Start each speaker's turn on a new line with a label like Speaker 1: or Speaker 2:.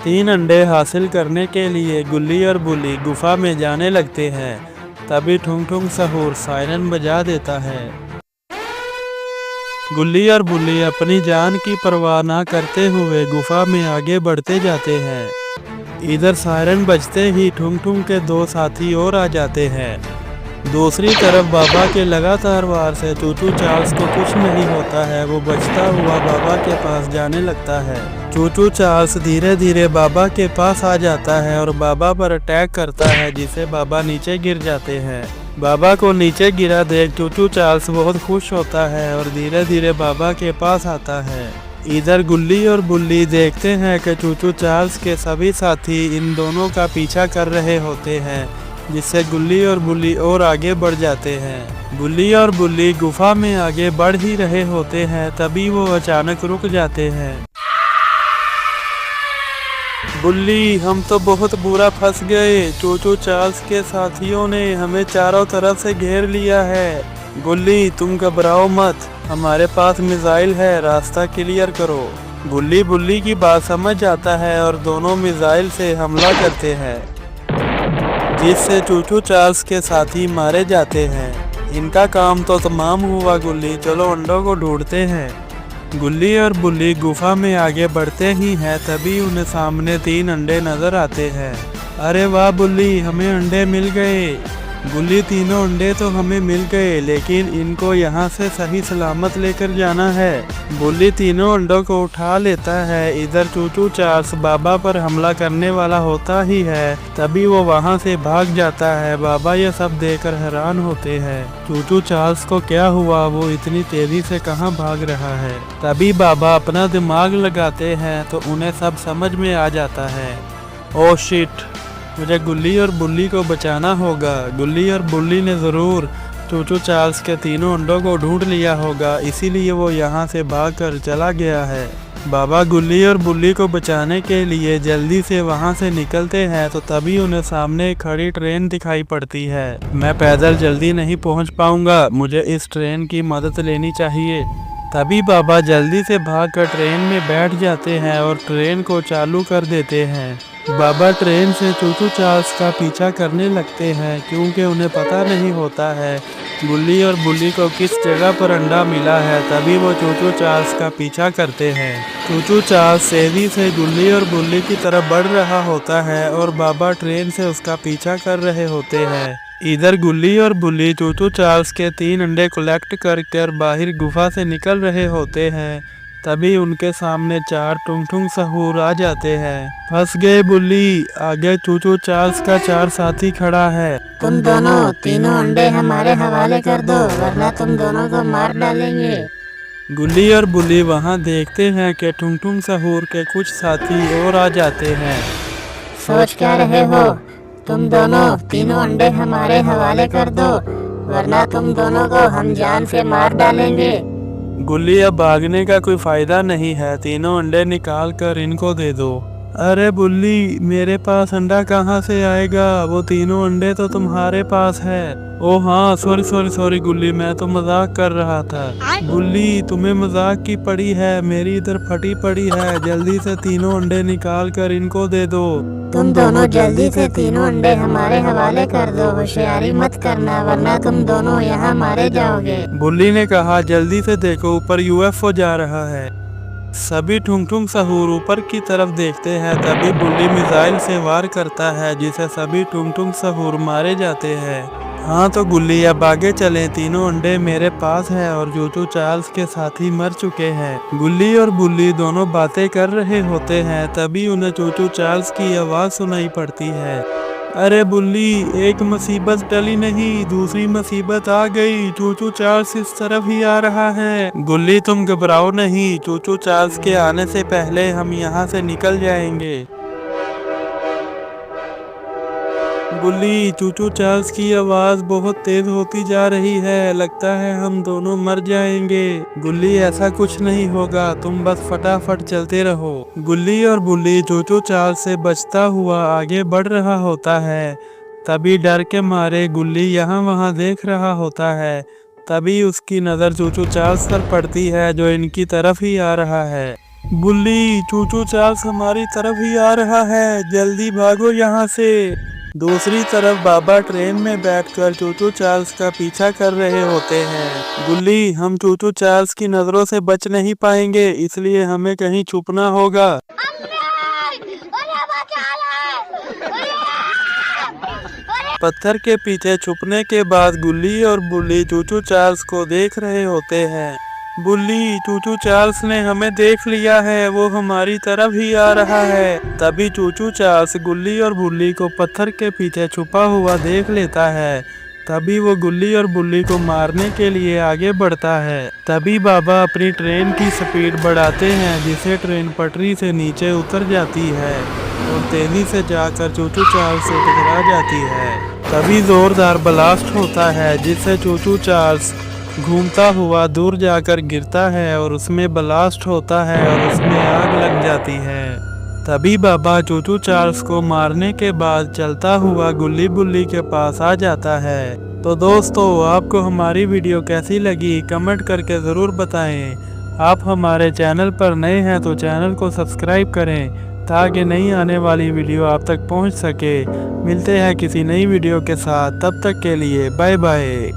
Speaker 1: 3 अंडे हासिल करने के लिए गुल्ली और बुल्ली गुफा में जाने लगते हैं। तभी ठुंग ठुंग सहूर सायरन बजा देता है। गुल्ली और बुल्ली अपनी जान की परवाह ना करते हुए गुफा में आगे बढ़ते जाते हैं। इधर सायरन बजते ही ठुंग ठुंग के 2 साथी और आ जाते हैं। दूसरी तरफ बाबा के लगातार वार से चूचू चार्ल्स को कुछ नहीं होता है। वो बचता हुआ बाबा के पास जाने लगता है। चूचू चार्ल्स धीरे धीरे बाबा के पास आ जाता है और बाबा पर अटैक करता है, जिससे बाबा नीचे गिर जाते हैं। बाबा को नीचे गिरा देख चूचू चार्ल्स बहुत खुश होता है और धीरे धीरे बाबा के पास आता है। इधर गुल्ली और बुल्ली देखते हैं कि चूचू चार्ल्स के सभी साथी इन दोनों का पीछा कर रहे होते हैं, जिससे गुल्ली और बुल्ली और आगे बढ़ जाते हैं। गुल्ली और बुल्ली गुफा में आगे बढ़ ही रहे होते हैं, तभी वो अचानक रुक जाते हैं। बुल्ली, हम तो बहुत बुरा फंस गए। चूचू चार्ल्स के साथियों ने हमें चारों तरफ से घेर लिया है। गुल्ली, तुम घबराओ मत, हमारे पास मिसाइल है, रास्ता क्लियर करो। गुल्ली बुल्ली की बात समझ जाता है और दोनों मिसाइल से हमला करते हैं, जिससे चूचू चार्ल्स के साथी मारे जाते हैं। इनका काम तो तमाम हुआ गुल्ली, चलो अंडों को ढूंढते हैं। गुल्ली और बुल्ली गुफा में आगे बढ़ते ही हैं, तभी उन्हें सामने 3 अंडे नजर आते हैं। अरे वाह बुल्ली, हमें अंडे मिल गए। गुल्ली, तीनों अंडे तो हमें मिल गए, लेकिन इनको यहाँ से सही सलामत लेकर जाना है। बुल्ली तीनों अंडों को उठा लेता है। इधर चूचू चार्ल्स बाबा पर हमला करने वाला होता ही है, तभी वो वहाँ से भाग जाता है। बाबा ये सब देखकर हैरान होते हैं। चूचू चार्ल्स को क्या हुआ, वो इतनी तेजी से कहाँ भाग रहा है। तभी बाबा अपना दिमाग लगाते हैं तो उन्हें सब समझ में आ जाता है। ओह शिट, मुझे गुल्ली और बुल्ली को बचाना होगा। गुल्ली और बुल्ली ने ज़रूर चूचू चार्ल्स के तीनों अंडों को ढूंढ लिया होगा, इसीलिए वो यहाँ से भागकर चला गया है। बाबा गुल्ली और बुल्ली को बचाने के लिए जल्दी से वहाँ से निकलते हैं, तो तभी उन्हें सामने खड़ी ट्रेन दिखाई पड़ती है। मैं पैदल जल्दी नहीं पहुँच पाऊँगा, मुझे इस ट्रेन की मदद लेनी चाहिए। तभी बाबा जल्दी से भागकर ट्रेन में बैठ जाते हैं और ट्रेन को चालू कर देते हैं। बाबा ट्रेन से चूचू चार्ल्स का पीछा करने लगते हैं, क्योंकि उन्हें पता नहीं होता है गुल्ली और बुल्ली को किस जगह पर अंडा मिला है। तभी वो चूचू चार्ल्स का पीछा करते हैं। चूचू चार्ल्स तेजी से गुल्ली और बुल्ली की तरफ बढ़ रहा होता है और बाबा ट्रेन से उसका पीछा कर रहे होते हैं। इधर गुल्ली और बुल्ली चूचू चार्ल्स के 3 अंडे कलेक्ट कर बाहर गुफा से निकल रहे होते हैं। तभी उनके सामने 4 ठुंग ठुंग सहूर आ जाते हैं। फंस गए बुल्ली, आगे चूचू चार्ल्स का 4 साथी खड़ा है।
Speaker 2: तुम दोनों तीनों अंडे हमारे हवाले कर दो, वरना तुम दोनों को मार डालेंगे।
Speaker 1: गुल्ली और बुल्ली वहां देखते हैं कि ठुंग ठुंग सहूर के कुछ साथी और आ जाते हैं।
Speaker 2: सोच क्या रहे हो, तुम दोनों तीनों अंडे हमारे हवाले कर दो, वरना तुम दोनों को हम जान से मार डालेंगे।
Speaker 1: गुल्ली, अब भागने का कोई फायदा नहीं है, तीनों अंडे निकाल कर इनको दे दो। अरे बुल्ली, मेरे पास अंडा कहाँ से आएगा, वो तीनों अंडे तो तुम्हारे पास है। ओ हाँ, सॉरी सॉरी सॉरी गुल्ली, मैं तो मजाक कर रहा था। बुल्ली, तुम्हें मजाक की पड़ी है, मेरी इधर फटी पड़ी है, जल्दी से तीनों अंडे निकाल कर इनको दे दो।
Speaker 2: तुम दोनों जल्दी से तीनों अंडे हमारे हवाले कर दो, होशियारी मत करना, वरना तुम दोनों यहाँ मारे जाओगे।
Speaker 1: बुल्ली ने कहा, जल्दी से देखो, ऊपर यूएफओ जा रहा है। सभी ठुंग ठुंग सहूर ऊपर की तरफ देखते हैं, तभी बुल्ली मिसाइल से वार करता है, जिसे सभी ठुंग ठुंग सहूर मारे जाते हैं। हाँ तो गुल्ली, अब आगे चलें, तीनों अंडे मेरे पास है और चूचू चार्ल्स के साथी मर चुके हैं। गुल्ली और बुल्ली दोनों बातें कर रहे होते हैं, तभी उन्हें चूचू चार्ल्स की आवाज़ सुनाई पड़ती है। अरे बुल्ली, एक मुसीबत टली नहीं, दूसरी मुसीबत आ गई, चूचू चार्ल्स इस तरफ ही आ रहा है। गुल्ली, तुम घबराओ नहीं, चूचू चार्ल्स के आने से पहले हम यहाँ से निकल जाएंगे। गुल्ली, चूचू चार्ल्स की आवाज़ बहुत तेज होती जा रही है, लगता है हम दोनों मर जाएंगे। गुल्ली, ऐसा कुछ नहीं होगा, तुम बस फटाफट चलते रहो। गुल्ली और बुल्ली चूचू चार्ल्स से बचता हुआ आगे बढ़ रहा होता है। तभी डर के मारे गुल्ली यहाँ वहाँ देख रहा होता है। तभी उसकी नज़र चूचू चार्ल्स पर पड़ती है, जो इनकी तरफ ही आ रहा है। बुल्ली, चूचू चार्ल्स हमारी तरफ ही आ रहा है, जल्दी भागो यहाँ से। दूसरी तरफ बाबा ट्रेन में बैठकर चूचू चार्ल्स का पीछा कर रहे होते हैं। गुल्ली, हम चूचू चार्ल्स की नजरों से बच नहीं पाएंगे, इसलिए हमें कहीं छुपना होगा। पत्थर के पीछे छुपने के बाद गुल्ली और बुल्ली चूचू चार्ल्स को देख रहे होते हैं। बुल्ली, चूचू चार्ल्स ने हमें देख लिया है, वो हमारी तरफ ही आ रहा है। तभी चूचू चार्ल्स गुल्ली और बुल्ली को पत्थर के पीछे छुपा हुआ देख लेता है। तभी वो गुल्ली और बुल्ली को मारने के लिए आगे बढ़ता है। तभी बाबा अपनी ट्रेन की स्पीड बढ़ाते हैं, जिससे ट्रेन पटरी से नीचे उतर जाती है और तेजी से जाकर चूचू चार्ल्स से टकरा जाती है। तभी जोरदार ब्लास्ट होता है, जिससे चूचू चार्ल्स घूमता हुआ दूर जाकर गिरता है और उसमें ब्लास्ट होता है और उसमें आग लग जाती है। तभी बाबा चूचू चार्ल्स को मारने के बाद चलता हुआ गुल्ली बुल्ली के पास आ जाता है। तो दोस्तों, आपको हमारी वीडियो कैसी लगी कमेंट करके ज़रूर बताएं। आप हमारे चैनल पर नए हैं तो चैनल को सब्सक्राइब करें ताकि नई आने वाली वीडियो आप तक पहुंच सके। मिलते हैं किसी नई वीडियो के साथ, तब तक के लिए बाय बाय।